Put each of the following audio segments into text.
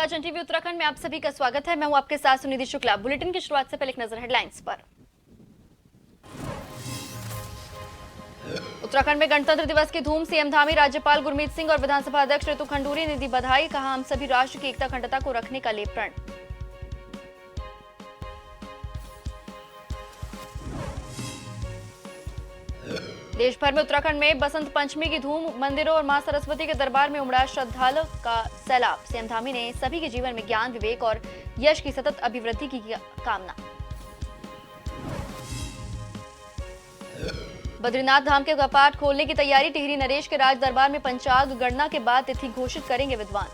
जन टीवी उत्तराखंड में आप सभी का स्वागत है। मैं हूं आपके साथ सुनिधि शुक्ला। बुलेटिन की शुरुआत से पहले एक नजर हेडलाइंस पर। उत्तराखंड में गणतंत्र दिवस की धूम। सीएम धामी, राज्यपाल गुरमीत सिंह और विधानसभा अध्यक्ष रितु खंडूरी ने दी बधाई। कहा, हम सभी राष्ट्र की एकता अखंडता को रखने का ले प्रण। देश भर में उत्तराखंड में बसंत पंचमी की धूम। मंदिरों और मां सरस्वती के दरबार में उमड़ा श्रद्धालुओं का सैलाब। सीएम धामी ने सभी के जीवन में ज्ञान, विवेक और यश की सतत अभिवृद्धि की कामना। बद्रीनाथ धाम के कपाट खोलने की तैयारी। टिहरी नरेश के राज दरबार में पंचांग गणना के बाद तिथि घोषित करेंगे विद्वान।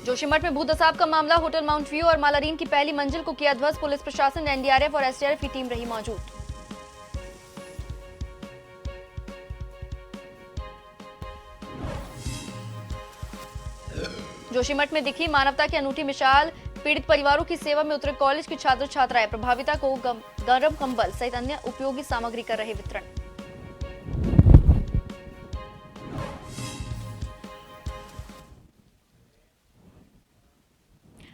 जोशीमठ में भूतसाब का मामला। होटल माउंट व्यू और मालारीन की पहली मंजिल को किया ध्वस्त। पुलिस प्रशासन, एनडीआरएफ और एसडीआरएफ की टीम रही मौजूद। जोशीमठ में दिखी मानवता की अनूठी मिसाल। पीड़ित परिवारों की सेवा में उतरे कॉलेज की छात्र छात्राएं। प्रभाविता को गर्म कंबल सहित अन्य उपयोगी सामग्री कर रहे वितरण।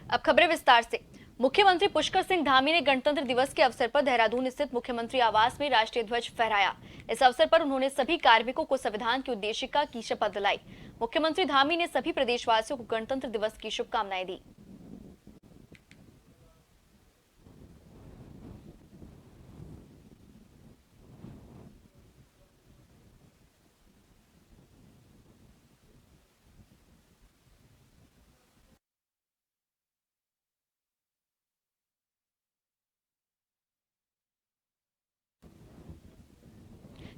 अब खबरें विस्तार से। मुख्यमंत्री पुष्कर सिंह धामी ने गणतंत्र दिवस के अवसर पर देहरादून स्थित मुख्यमंत्री आवास में राष्ट्रीय ध्वज फहराया। इस अवसर पर उन्होंने सभी कार्मिकों को संविधान की उद्देशिका की शपथ दिलाई। मुख्यमंत्री धामी ने सभी प्रदेशवासियों को गणतंत्र दिवस की शुभकामनाएं दी।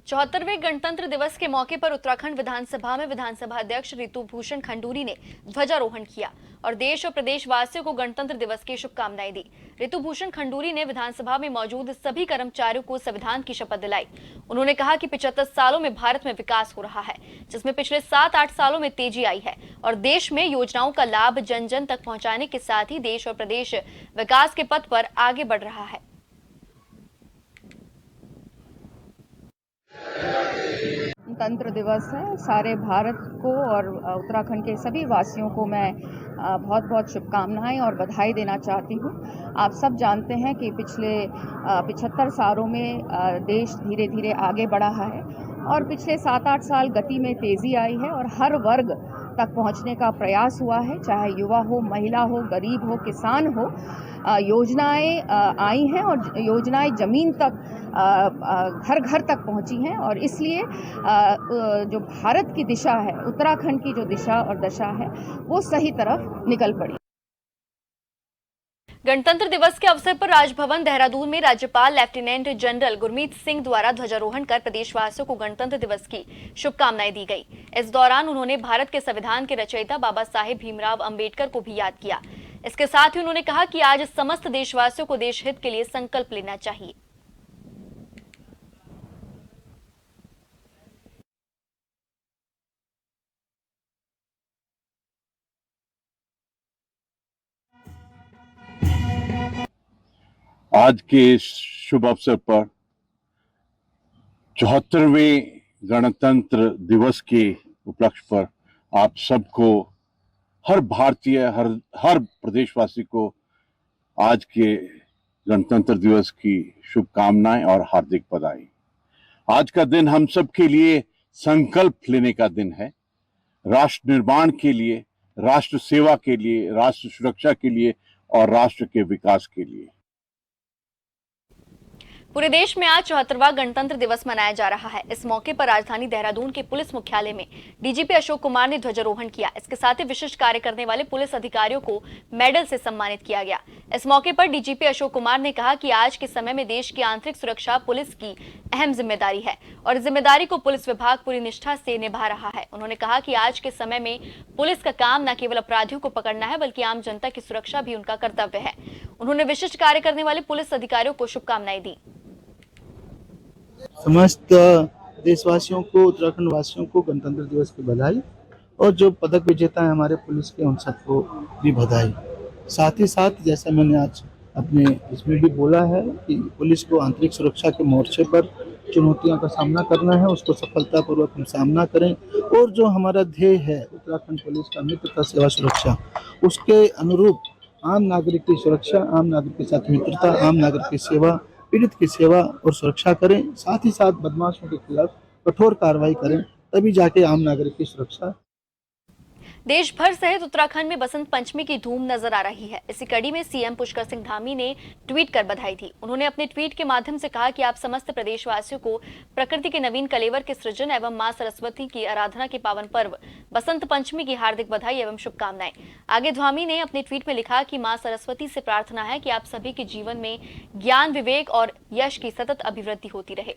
चौहत्तरवें गणतंत्र दिवस के मौके पर उत्तराखंड विधानसभा में विधानसभा अध्यक्ष रितु भूषण खंडूरी ने ध्वजारोहण किया और देश और प्रदेशवासियों को गणतंत्र दिवस की शुभकामनाएं दी। रितु भूषण खंडूरी ने विधानसभा में मौजूद सभी कर्मचारियों को संविधान की शपथ दिलाई। उन्होंने कहा कि 75 सालों में भारत में विकास हो रहा है, जिसमें पिछले 7-8 सालों में तेजी आई है और देश में योजनाओं का लाभ जन जन तक पहुंचाने के साथ ही देश और प्रदेश विकास के पथ पर आगे बढ़ रहा है। गणतंत्र दिवस है। सारे भारत को और उत्तराखंड के सभी वासियों को मैं बहुत बहुत शुभकामनाएं और बधाई देना चाहती हूँ। आप सब जानते हैं कि पिछले 75 सालों में देश धीरे धीरे आगे बढ़ा है और पिछले 7-8 साल गति में तेज़ी आई है और हर वर्ग तक पहुंचने का प्रयास हुआ है, चाहे युवा हो, महिला हो, गरीब हो, किसान हो। योजनाएं आई हैं और योजनाएं जमीन तक घर घर तक पहुंची हैं और इसलिए जो भारत की दिशा है, उत्तराखंड की जो दिशा और दशा है, वो सही तरफ निकल पड़ी। गणतंत्र दिवस के अवसर पर राजभवन देहरादून में राज्यपाल लेफ्टिनेंट जनरल गुरमीत सिंह द्वारा ध्वजारोहण कर प्रदेशवासियों को गणतंत्र दिवस की शुभकामनाएं दी गई। इस दौरान उन्होंने भारत के संविधान के रचयिता बाबा साहेब भीमराव अंबेडकर को भी याद किया। इसके साथ ही उन्होंने कहा कि आज समस्त देशवासियों को देश हित के लिए संकल्प लेना चाहिए। आज के इस शुभ अवसर पर 74वें गणतंत्र दिवस के उपलक्ष्य पर आप सबको, हर भारतीय, हर प्रदेशवासी को आज के गणतंत्र दिवस की शुभकामनाएं और हार्दिक बधाई। आज का दिन हम सब के लिए संकल्प लेने का दिन है, राष्ट्र निर्माण के लिए, राष्ट्र सेवा के लिए, राष्ट्र सुरक्षा के लिए और राष्ट्र के विकास के लिए। पूरे देश में आज 74वां गणतंत्र दिवस मनाया जा रहा है। इस मौके पर राजधानी देहरादून के पुलिस मुख्यालय में डीजीपी अशोक कुमार ने ध्वजारोहण किया। इसके साथ ही विशिष्ट कार्य करने वाले पुलिस अधिकारियों को मेडल से सम्मानित किया गया। इस मौके पर डीजीपी अशोक कुमार ने कहा कि आज के समय में देश की आंतरिक सुरक्षा पुलिस की अहम जिम्मेदारी है और इस जिम्मेदारी को पुलिस विभाग पूरी निष्ठा से निभा रहा है। उन्होंने कहा कि आज के समय में पुलिस का काम न केवल अपराधियों को पकड़ना है, बल्कि आम जनता की सुरक्षा भी उनका कर्तव्य है। उन्होंने विशिष्ट कार्य करने वाले पुलिस अधिकारियों को शुभकामनाएं दी। समस्त देशवासियों को, उत्तराखंड वासियों को गणतंत्र दिवस की बधाई और जो पदक विजेता हैं हमारे पुलिस के, उन सबको भी बधाई। साथ ही साथ जैसा मैंने आज अपने इसमें भी बोला है कि पुलिस को आंतरिक सुरक्षा के मोर्चे पर चुनौतियों का सामना करना है उसको सफलतापूर्वक हम सामना करें, और जो हमारा ध्येय है उत्तराखंड पुलिस का मित्रता सेवा सुरक्षा, उसके अनुरूप आम नागरिक की सुरक्षा, आम नागरिक के साथ मित्रता, आम नागरिक की सेवा, पीड़ित की सेवा और सुरक्षा करें, साथ ही साथ बदमाशों के खिलाफ कठोर कार्रवाई करें, तभी जाके आम नागरिक की सुरक्षा। देश भर सहित उत्तराखंड में बसंत पंचमी की धूम नजर आ रही है। इसी कड़ी में सीएम पुष्कर सिंह धामी ने ट्वीट कर बधाई दी। उन्होंने अपने ट्वीट के माध्यम से कहा कि आप समस्त प्रदेशवासियों को प्रकृति के नवीन कलेवर के सृजन एवं मां सरस्वती की आराधना के पावन पर्व बसंत पंचमी की हार्दिक बधाई एवं शुभकामनाएं। आगे धामी ने अपने ट्वीट में लिखा कि मां सरस्वती से प्रार्थना है कि आप सभी के जीवन में ज्ञान, विवेक और यश की सतत अभिवृद्धि होती रहे।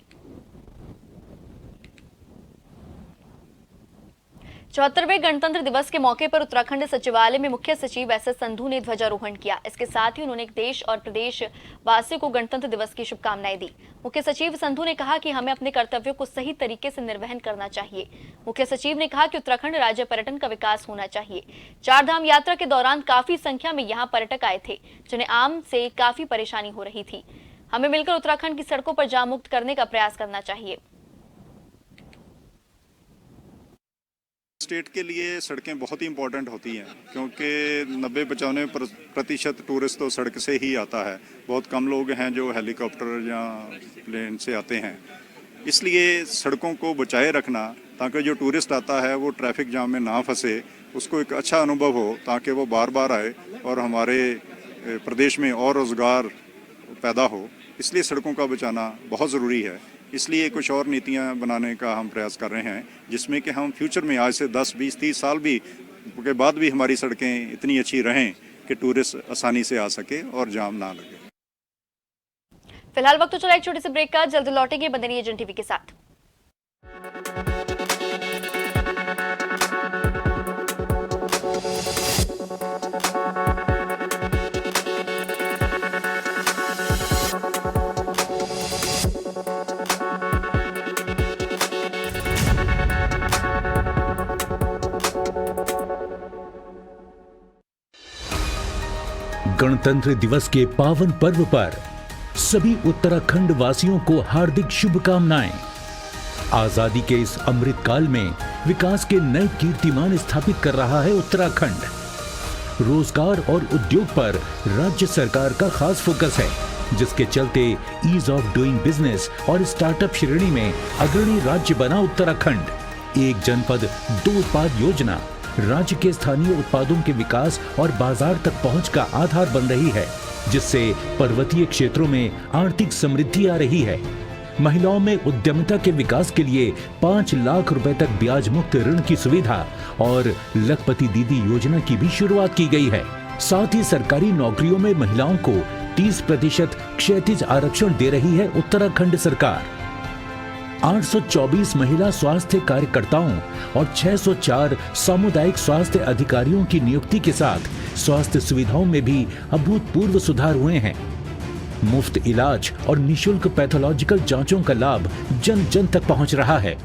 74वें गणतंत्र दिवस के मौके पर उत्तराखंड सचिवालय में मुख्य सचिव एसएस संधू ने ध्वजारोहण किया। इसके साथ ही उन्होंने देश और प्रदेश वासियों को गणतंत्र दिवस की शुभकामनाएं दी। मुख्य सचिव संधू ने कहा कि हमें अपने कर्तव्यों को सही तरीके से निर्वहन करना चाहिए। मुख्य सचिव ने कहा कि उत्तराखंड राज्य पर्यटन का विकास होना चाहिए। 4 धाम यात्रा के दौरान काफी संख्या में यहाँ पर्यटक आए थे, जिन्हें आम से काफी परेशानी हो रही थी। हमें मिलकर उत्तराखंड की सड़कों पर जाम मुक्त करने का प्रयास करना चाहिए। स्टेट के लिए सड़कें बहुत ही इम्पोर्टेंट होती हैं, क्योंकि 90-95% टूरिस्ट तो सड़क से ही आता है। बहुत कम लोग हैं जो हेलीकॉप्टर या प्लेन से आते हैं। इसलिए सड़कों को बचाए रखना, ताकि जो टूरिस्ट आता है वो ट्रैफिक जाम में ना फंसे, उसको एक अच्छा अनुभव हो, ताकि वो बार बार आए और हमारे प्रदेश में और रोज़गार पैदा हो। इसलिए सड़कों का बचाना बहुत ज़रूरी है। इसलिए कुछ और नीतियां बनाने का हम प्रयास कर रहे हैं, जिसमें कि हम फ्यूचर में आज से 10, 20, 30 साल भी के बाद भी हमारी सड़कें इतनी अच्छी रहें कि टूरिस्ट आसानी से आ सके और जाम ना लगे। फिलहाल वक्त तो चला एक छोटे से ब्रेक का, जल्द लौटेंगे बने रहिए एजेंट टीवी के साथ। गणतंत्र दिवस के पावन पर्व पर सभी उत्तराखंड वासियों को हार्दिक शुभकामनाएं। आजादी के इस अमृत काल में विकास के नए कीर्तिमान स्थापित कर रहा है उत्तराखंड। रोजगार और उद्योग पर राज्य सरकार का खास फोकस है, जिसके चलते ईज ऑफ डूइंग बिजनेस और स्टार्टअप श्रेणी में अग्रणी राज्य बना उत्तराखंड। एक जनपद 2 उत्पाद योजना राज्य के स्थानीय उत्पादों के विकास और बाजार तक पहुंच का आधार बन रही है, जिससे पर्वतीय क्षेत्रों में आर्थिक समृद्धि आ रही है। महिलाओं में उद्यमिता के विकास के लिए 5 लाख रुपए तक ब्याज मुक्त ऋण की सुविधा और लखपति दीदी योजना की भी शुरुआत की गई है। साथ ही सरकारी नौकरियों में महिलाओं को 30% क्षैतिज आरक्षण दे रही है उत्तराखंड सरकार। 824 महिला स्वास्थ्य कार्यकर्ताओं और 604 सामुदायिक स्वास्थ्य अधिकारियों की नियुक्ति के साथ स्वास्थ्य सुविधाओं में भी अभूतपूर्व सुधार हुए हैं। मुफ्त इलाज और निशुल्क पैथोलॉजिकल जांचों का लाभ जन जन तक पहुंच रहा है।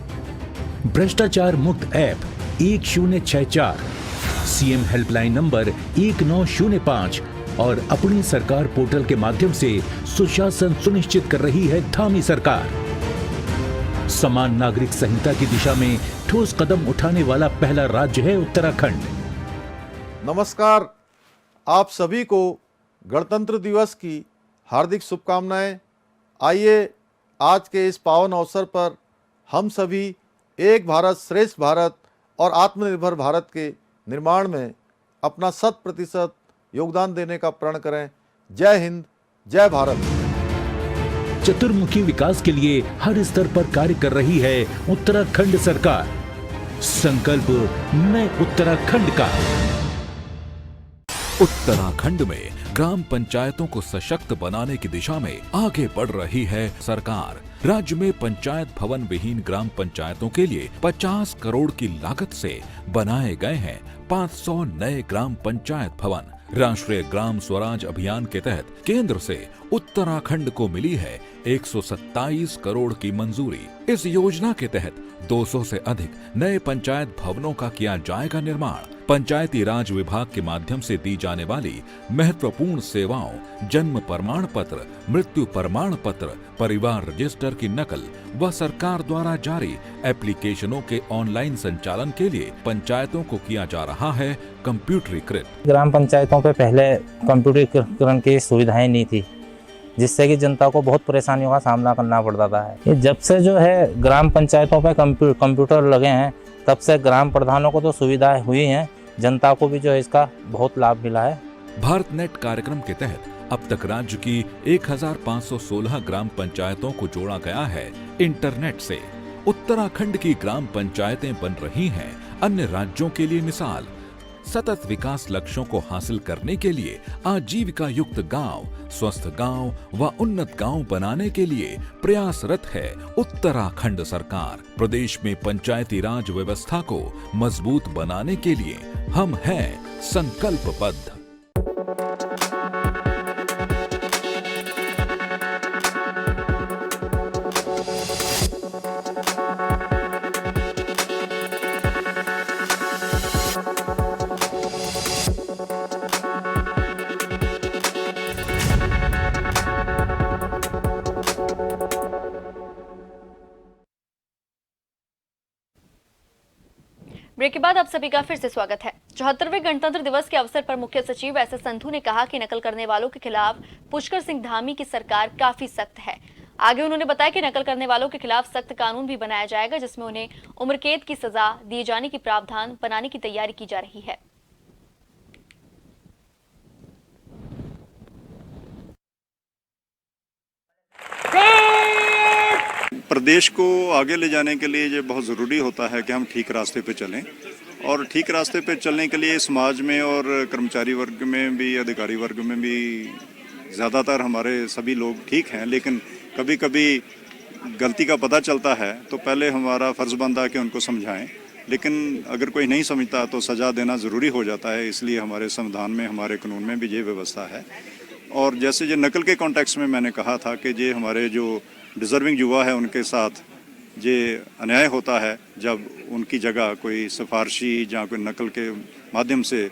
भ्रष्टाचार मुक्त ऐप 1064, सीएम हेल्पलाइन नंबर 1905 और अपनी सरकार पोर्टल के माध्यम से सुशासन सुनिश्चित कर रही है धामी सरकार। समान नागरिक संहिता की दिशा में ठोस कदम उठाने वाला पहला राज्य है उत्तराखंड। नमस्कार, आप सभी को गणतंत्र दिवस की हार्दिक शुभकामनाएं। आइए आज के इस पावन अवसर पर हम सभी एक भारत श्रेष्ठ भारत और आत्मनिर्भर भारत के निर्माण में अपना 100% योगदान देने का प्रण करें। जय हिंद, जय भारत। चतुर्मुखी विकास के लिए हर स्तर पर कार्य कर रही है उत्तराखंड सरकार। संकल्प नए उत्तराखंड का। उत्तराखंड में ग्राम पंचायतों को सशक्त बनाने की दिशा में आगे बढ़ रही है सरकार। राज्य में पंचायत भवन विहीन ग्राम पंचायतों के लिए 50 करोड़ की लागत से बनाए गए हैं 500 नए ग्राम पंचायत भवन। राष्ट्रीय ग्राम स्वराज अभियान के तहत केंद्र से उत्तराखंड को मिली है 127 करोड़ की मंजूरी। इस योजना के तहत 200 से अधिक नए पंचायत भवनों का किया जाएगा निर्माण। पंचायती राज विभाग के माध्यम से दी जाने वाली महत्वपूर्ण सेवाओं, जन्म प्रमाण पत्र, मृत्यु प्रमाण पत्र, परिवार रजिस्टर की नकल व सरकार द्वारा जारी एप्लीकेशनों के ऑनलाइन संचालन के लिए पंचायतों को किया जा रहा है कंप्यूटरीकृत। ग्राम पंचायतों पे पहले कंप्यूटरीकरण की सुविधाएं नहीं थी, जिससे कि जनता को बहुत परेशानियों का सामना करना पड़ता था। ये जब से जो है ग्राम पंचायतों पे कंप्यूटर लगे हैं, तब से ग्राम प्रधानों को तो सुविधाएं हुई हैं, जनता को भी जो है इसका बहुत लाभ मिला है। भारत नेट कार्यक्रम के तहत अब तक राज्य की 1516 ग्राम पंचायतों को जोड़ा गया है इंटरनेट से। उत्तराखंड की ग्राम पंचायतें बन रही हैं अन्य राज्यों के लिए मिसाल। सतत विकास लक्ष्यों को हासिल करने के लिए आजीविका युक्त गांव, स्वस्थ गांव व उन्नत गांव बनाने के लिए प्रयासरत है उत्तराखंड सरकार। प्रदेश में पंचायती राज व्यवस्था को मजबूत बनाने के लिए हम हैं संकल्पबद्ध। ब्रेक के बाद आप सभी का फिर से स्वागत है। 74वें गणतंत्र दिवस के अवसर पर मुख्य सचिव एस एस संधू ने कहा कि नकल करने वालों के खिलाफ पुष्कर सिंह धामी की सरकार काफी सख्त है। आगे उन्होंने बताया कि नकल करने वालों के खिलाफ सख्त कानून भी बनाया जाएगा, जिसमें उन्हें उम्र कैद की सजा दिए जाने की प्रावधान बनाने की तैयारी की जा रही है। प्रदेश को आगे ले जाने के लिए ये बहुत ज़रूरी होता है कि हम ठीक रास्ते पे चलें, और ठीक रास्ते पे चलने के लिए समाज में और कर्मचारी वर्ग में भी, अधिकारी वर्ग में भी ज़्यादातर हमारे सभी लोग ठीक हैं, लेकिन कभी कभी गलती का पता चलता है तो पहले हमारा फ़र्ज़ बनता है कि उनको समझाएं, लेकिन अगर कोई नहीं समझता तो सज़ा देना ज़रूरी हो जाता है। इसलिए हमारे संविधान में, हमारे कानून में भी ये व्यवस्था है। और जैसे ये नकल के कॉन्टेक्स्ट में मैंने कहा था कि ये हमारे जो डिज़र्विंग युवा है उनके साथ ये अन्याय होता है जब उनकी जगह कोई सिफारशी या कोई नकल के माध्यम से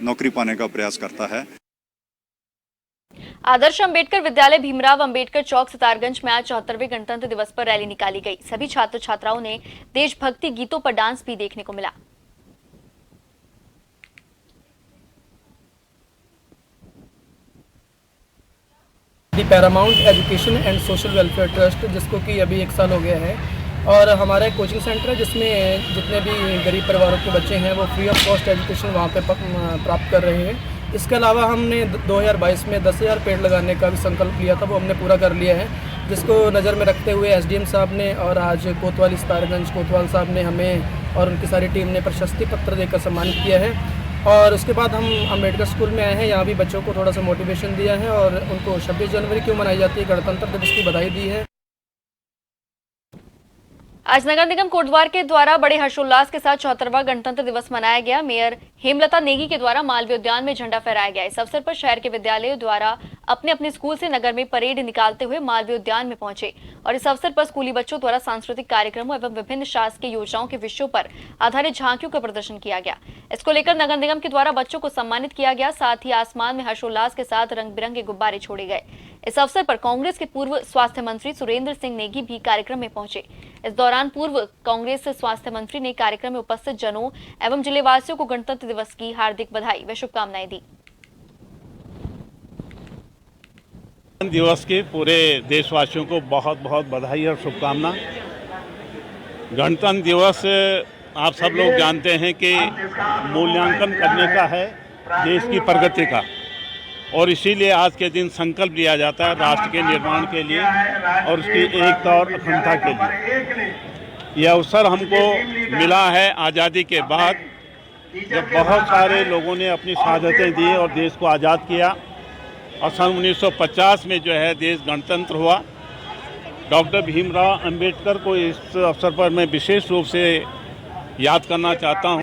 नौकरी पाने का प्रयास करता है। आदर्श अंबेडकर विद्यालय भीमराव अंबेडकर चौक सितारगंज में आज 74वें गणतंत्र दिवस पर रैली निकाली गई। सभी छात्र छात्राओं ने देशभक्ति गीतों पर डांस भी देखने को मिला। Paramount education and social welfare trust, जिसको कि अभी 1 साल हो गया है, और हमारा एक कोचिंग सेंटर है जिसमें जितने भी गरीब परिवारों के बच्चे हैं वो फ्री ऑफ कॉस्ट एजुकेशन वहाँ पे प्राप्त कर रहे हैं। इसके अलावा हमने 2022 में 10,000 पेड़ लगाने का भी संकल्प लिया था, वो हमने पूरा कर लिया है, जिसको नज़र में रखते हुए एसडीएम साहब ने और आज कोतवाल सितारगंज कोतवाल साहब ने हमें और उनकी सारी टीम ने प्रशस्ति पत्र देकर सम्मानित किया है। और उसके बाद हम अम्बेडकर स्कूल में आए हैं, यहाँ भी बच्चों को थोड़ा सा मोटिवेशन दिया है और उनको 26 जनवरी क्यों मनाई जाती है, गणतंत्र दिवस की बधाई दी है। आज नगर निगम कोटद्वार के द्वारा बड़े हर्षोल्लास के साथ 74वां गणतंत्र दिवस मनाया गया। मेयर हेमलता नेगी के द्वारा मालवीय उद्यान में झंडा फहराया गया। इस अवसर पर शहर के विद्यालयों द्वारा अपने अपने स्कूल से नगर में परेड निकालते हुए मालवीय उद्यान में पहुंचे और इस अवसर पर स्कूली बच्चों द्वारा सांस्कृतिक कार्यक्रमों एवं विभिन्न शासकीय योजनाओं के विषयों पर आधारित झांकियों का प्रदर्शन किया गया। इसको लेकर नगर निगम के द्वारा बच्चों को सम्मानित किया गया। साथ ही आसमान में हर्षोल्लास के साथ रंग बिरंगे गुब्बारे छोड़े गए। इस अवसर पर कांग्रेस के पूर्व स्वास्थ्य मंत्री सुरेंद्र सिंह नेगी भी कार्यक्रम में पहुंचे। इस दौरान पूर्व कांग्रेस स्वास्थ्य मंत्री ने कार्यक्रम में उपस्थित जनों एवं जिलेवासियों को गणतंत्र दिवस की हार्दिक बधाई व शुभकामनाएं दी। दिवस के पूरे देशवासियों को बहुत बहुत बधाई और शुभकामना। गणतंत्र दिवस आप सब लोग जानते हैं कि मूल्यांकन करने का है देश की प्रगति का, और इसीलिए आज के दिन संकल्प लिया जाता है राष्ट्र के निर्माण के लिए और उसकी एकता और अखंडता के लिए। यह अवसर हमको मिला है आज़ादी के बाद, जब बहुत सारे लोगों ने अपनी शहादतें दी और देश को आज़ाद किया, और सन 1950 में जो है देश गणतंत्र हुआ। डॉक्टर भीमराव अंबेडकर को इस अवसर पर मैं विशेष रूप से याद करना चाहता हूँ।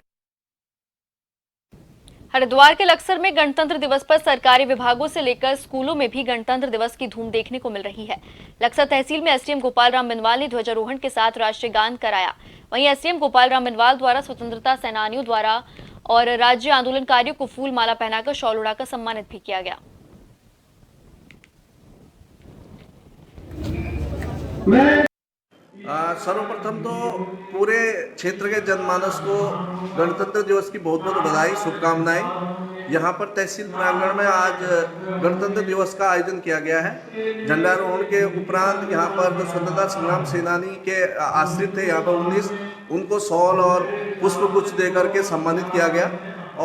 हरिद्वार के लक्सर में गणतंत्र दिवस पर सरकारी विभागों से लेकर स्कूलों में भी गणतंत्र दिवस की धूम देखने को मिल रही है। लक्सर तहसील में एसडीएम गोपाल राम बिनवाल ने ध्वजारोहण के साथ राष्ट्रीय गान कराया। वहीं एसडीएम गोपाल राम बिनवाल द्वारा स्वतंत्रता सेनानियों द्वारा और राज्य आंदोलनकारियों को फूल माला पहनाकर शॉल उड़ाकर सम्मानित भी किया गया। सर्वप्रथम तो पूरे क्षेत्र के जनमानस को गणतंत्र दिवस की बहुत बहुत बधाई, शुभकामनाएं। यहाँ पर तहसील प्रांगण में आज गणतंत्र दिवस का आयोजन किया गया है। झंडारोहण के उपरांत यहाँ पर जो स्वतंत्रता संग्राम सेनानी के आश्रित थे यहाँ पर 19, उनको शॉल और पुष्पगुच्छ देकर के सम्मानित किया गया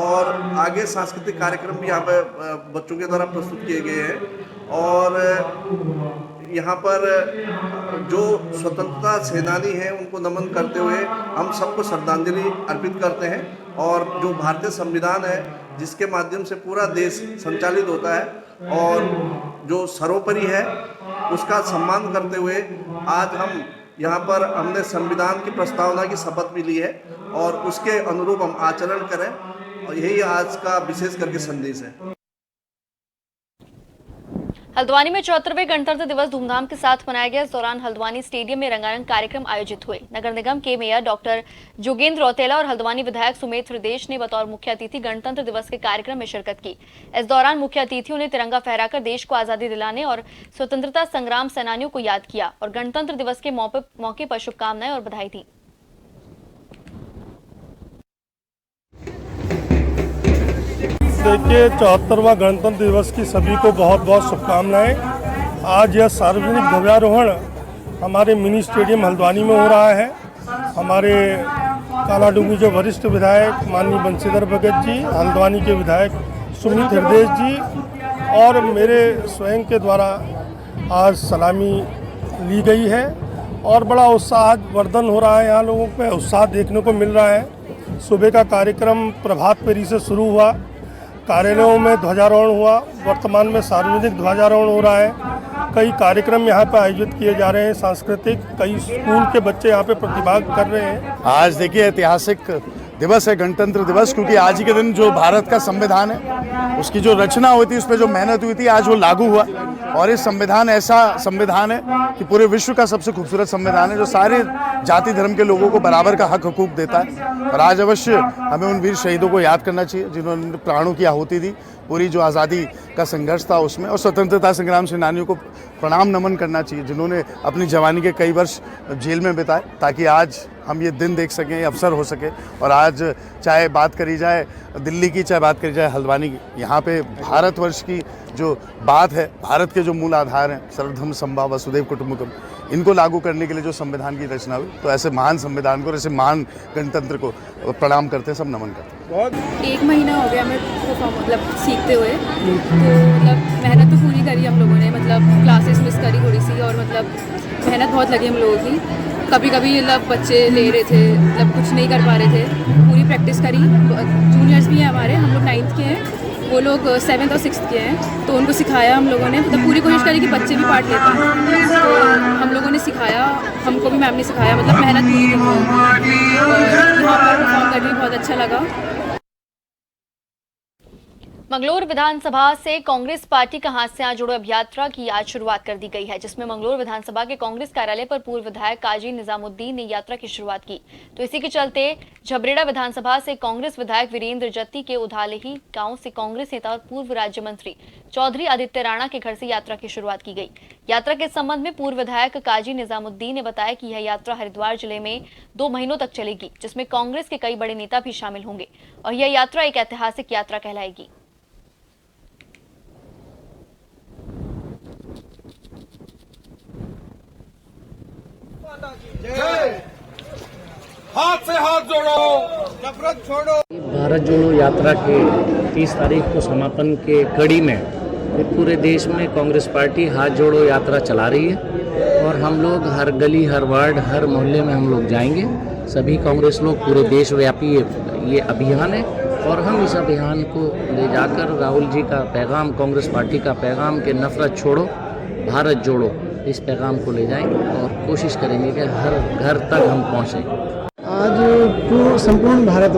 और आगे सांस्कृतिक कार्यक्रम भी यहाँ पर बच्चों के द्वारा प्रस्तुत किए गए हैं। और यहाँ पर जो स्वतंत्रता सेनानी हैं उनको नमन करते हुए हम सबको श्रद्धांजलि अर्पित करते हैं और जो भारतीय संविधान है जिसके माध्यम से पूरा देश संचालित होता है और जो सर्वोपरि है उसका सम्मान करते हुए आज हम यहाँ पर हमने संविधान की प्रस्तावना की शपथ भी ली है और उसके अनुरूप हम आचरण करें और यही आज का विशेष करके संदेश है। हल्द्वानी में 74वें गणतंत्र दिवस धूमधाम के साथ मनाया गया। इस दौरान हल्द्वानी स्टेडियम में रंगारंग कार्यक्रम आयोजित हुए। नगर निगम के मेयर डॉक्टर जोगेंद्र रौतेला और हल्द्वानी विधायक सुमेध हृदेश ने बतौर मुख्य अतिथि गणतंत्र दिवस के कार्यक्रम में शिरकत की। इस दौरान मुख्य अतिथियों ने तिरंगा फहराकर देश को आजादी दिलाने और स्वतंत्रता संग्राम सेनानियों को याद किया और गणतंत्र दिवस के मौके पर शुभकामनाएं और बधाई दी। देखिए, 74वां गणतंत्र दिवस की सभी को बहुत बहुत शुभकामनाएं। आज यह सार्वजनिक ध्वजारोहण हमारे मिनी स्टेडियम हल्द्वानी में हो रहा है। हमारे कालाडूंगी जो वरिष्ठ विधायक माननीय बंशीधर भगत जी, हल्द्वानी के विधायक सुमित हृदेश जी और मेरे स्वयं के द्वारा आज सलामी ली गई है और बड़ा उत्साह वर्धन हो रहा है। यहाँ लोगों में उत्साह देखने को मिल रहा है। सुबह का कार्यक्रम प्रभात फेरी से शुरू हुआ, कार्यालयों में ध्वजारोहण हुआ, वर्तमान में सार्वजनिक ध्वजारोहण हो रहा है। कई कार्यक्रम यहाँ पे आयोजित किए जा रहे हैं सांस्कृतिक, कई स्कूल के बच्चे यहाँ पे प्रतिभाग कर रहे हैं। आज देखिए ऐतिहासिक दिवस है गणतंत्र दिवस, क्योंकि आज ही के दिन जो भारत का संविधान है उसकी जो रचना हुई थी, उस पर जो मेहनत हुई थी, आज वो लागू हुआ। और ये संविधान ऐसा संविधान है कि पूरे विश्व का सबसे खूबसूरत संविधान है जो सारे जाति धर्म के लोगों को बराबर का हक हुकूक देता है। और आज अवश्य हमें उन वीर शहीदों को याद करना चाहिए जिन्होंने प्राणों की आहुति दी पूरी जो आज़ादी का संघर्ष था उसमें, और स्वतंत्रता संग्राम सेनानियों को प्रणाम नमन करना चाहिए जिन्होंने अपनी जवानी के कई वर्ष जेल में बिताए ताकि आज हम ये दिन देख सकें, ये अवसर हो सके। और आज चाहे बात करी जाए दिल्ली की, चाहे बात करी जाए हल्द्वानी की, यहाँ पे भारतवर्ष की जो बात है, भारत के जो मूल आधार हैं सर्वधर्म समभाव वसुधैव कुटुंबकम, इनको लागू करने के लिए जो संविधान की रचना हुई, तो ऐसे महान संविधान को, ऐसे महान गणतंत्र को प्रणाम करते हैं, सब नमन करते हैं। 1 महीना हो गया हमें मतलब सीखते हुए, तो मतलब मेहनत तो पूरी करी हम लोगों ने, मतलब क्लासेस मिस करी थोड़ी सी और मतलब मेहनत बहुत लगी हम लोगों की। कभी कभी मतलब बच्चे ले रहे थे, मतलब कुछ नहीं कर पा रहे थे, पूरी प्रैक्टिस करी। जूनियर्स भी हैं हमारे, हम लोग 9th के हैं, वो लोग 7th और 6th के हैं, तो उनको सिखाया हम लोगों ने, मतलब पूरी कोशिश करी कि बच्चे भी पार्ट ले पाएँ। तो हम लोगों ने सिखाया, हमको भी मैम ने सिखाया, मतलब मेहनत पूरी की और यहाँ पर परफॉर्म करके बहुत अच्छा लगा। मंगलोर विधानसभा से कांग्रेस पार्टी का हाथ से हाथ जोड़ो अभियात्रा की आज शुरुआत कर दी गई है, जिसमें मंगलोर विधानसभा के कांग्रेस कार्यालय पर पूर्व विधायक काजी निजामुद्दीन ने यात्रा की शुरुआत की। तो इसी के चलते झबरेड़ा विधानसभा से कांग्रेस विधायक वीरेंद्र जत्ती के उधालेही गांव से कांग्रेस नेता और पूर्व राज्य मंत्री चौधरी आदित्य राणा के घर से यात्रा की शुरुआत की गई। यात्रा के संबंध में पूर्व विधायक काजी निजामुद्दीन ने बताया कि यह यात्रा हरिद्वार जिले में 2 महीनों तक चलेगी, जिसमें कांग्रेस के कई बड़े नेता भी शामिल होंगे और यह यात्रा एक ऐतिहासिक यात्रा कहलाएगी। हाथ से हाथ जोड़ो, नफरत छोड़ो। भारत जोड़ो यात्रा के 30 तारीख को समापन के कड़ी में पूरे देश में कांग्रेस पार्टी हाथ जोड़ो यात्रा चला रही है और हम लोग हर गली, हर वार्ड, हर मोहल्ले में हम लोग जाएंगे। सभी कांग्रेस लोग, पूरे देशव्यापी ये अभियान है और हम इस अभियान को ले जाकर राहुल जी का पैगाम, कांग्रेस पार्टी का पैगाम कि नफरत छोड़ो, भारत जोड़ो, इस पैगाम को ले जाएंगे और कोशिश करेंगे कि हर घर तक हम पहुँचें। आज संपूर्ण भारत